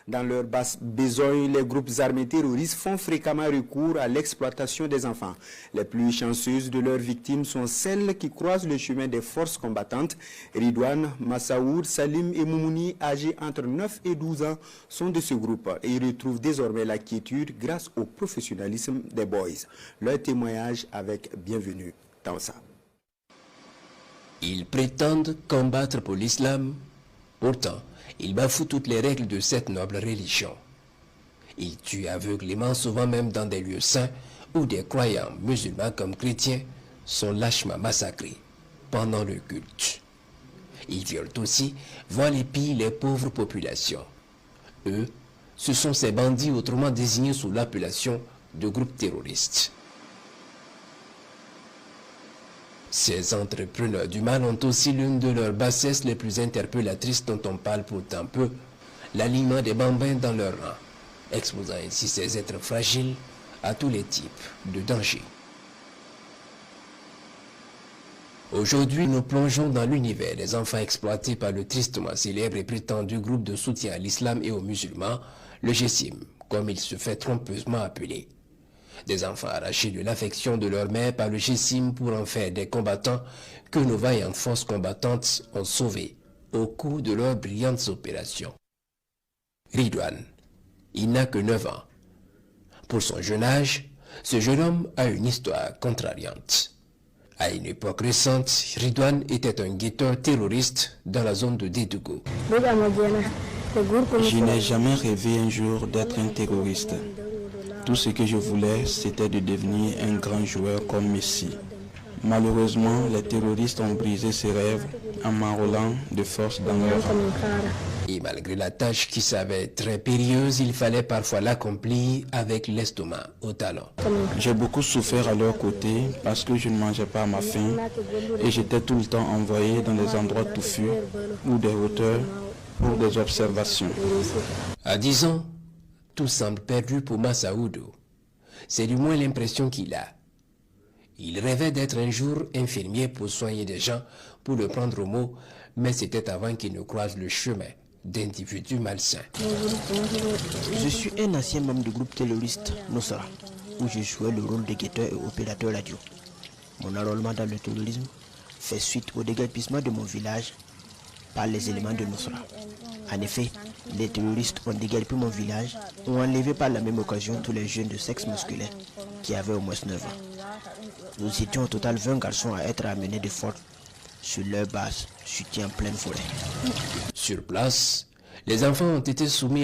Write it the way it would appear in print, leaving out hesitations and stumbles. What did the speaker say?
Dans leur basse besogne, les groupes armés terroristes font fréquemment recours à l'exploitation des enfants. Les plus chanceuses de leurs victimes sont celles qui croisent le chemin des forces combattantes. Ridouane, Massaoud, Salim et Moumouni, âgés entre 9 et 12 ans, sont de ce groupe et ils retrouvent désormais la quiétude grâce au professionnalisme des boys. Leur témoignage avec Bienvenue Taoussa. Ils prétendent combattre pour l'islam, pourtant, ils bafouent toutes les règles de cette noble religion. Ils tuent aveuglément, souvent même dans des lieux saints, où des croyants musulmans comme chrétiens sont lâchement massacrés pendant le culte. Ils violent aussi, volent et pillent les pauvres populations. Eux, ce sont ces bandits autrement désignés sous l'appellation de groupes terroristes. Ces entrepreneurs du mal ont aussi l'une de leurs bassesses les plus interpellatrices dont on parle pourtant peu, l'alignement des bambins dans leur rang, exposant ainsi ces êtres fragiles à tous les types de dangers. Aujourd'hui, nous plongeons dans l'univers des enfants exploités par le tristement célèbre et prétendu groupe de soutien à l'islam et aux musulmans, le GESIM, comme il se fait trompeusement appeler. Des enfants arrachés de l'affection de leur mère par le GESIM pour en faire des combattants que nos vaillantes forces combattantes ont sauvés au cours de leurs brillantes opérations. Ridouane, il n'a que 9 ans. Pour son jeune âge, ce jeune homme a une histoire contrariante. À une époque récente, Ridouane était un guetteur terroriste dans la zone de Dédougou. Je n'ai jamais rêvé un jour d'être un terroriste. Tout ce que je voulais, c'était de devenir un grand joueur comme Messi. Malheureusement, les terroristes ont brisé ces rêves en m'enrôlant de force dans leur rang. Et malgré la tâche qui s'avère très périlleuse, il fallait parfois l'accomplir avec l'estomac au talon. J'ai beaucoup souffert à leur côté parce que je ne mangeais pas à ma faim et j'étais tout le temps envoyé dans des endroits touffus ou des hauteurs pour des observations. À 10 ans, tout semble perdu pour Massaoudou. C'est du moins l'impression qu'il a. Il rêvait d'être un jour infirmier pour soigner des gens, pour le prendre au mot, mais c'était avant qu'il ne croise le chemin d'individus malsains. Je suis un ancien membre du groupe terroriste Nusra, où je jouais le rôle de guetteur et opérateur radio. Mon enrôlement dans le terrorisme fait suite au déguerpissement de mon village par les éléments de Nusra. En effet, les terroristes ont déguerpi mon village, ont enlevé par la même occasion tous les jeunes de sexe masculin qui avaient au moins 9 ans. Nous étions au total 20 garçons à être amenés de force sur leur base, située en pleine forêt. Sur place, les enfants ont été soumis à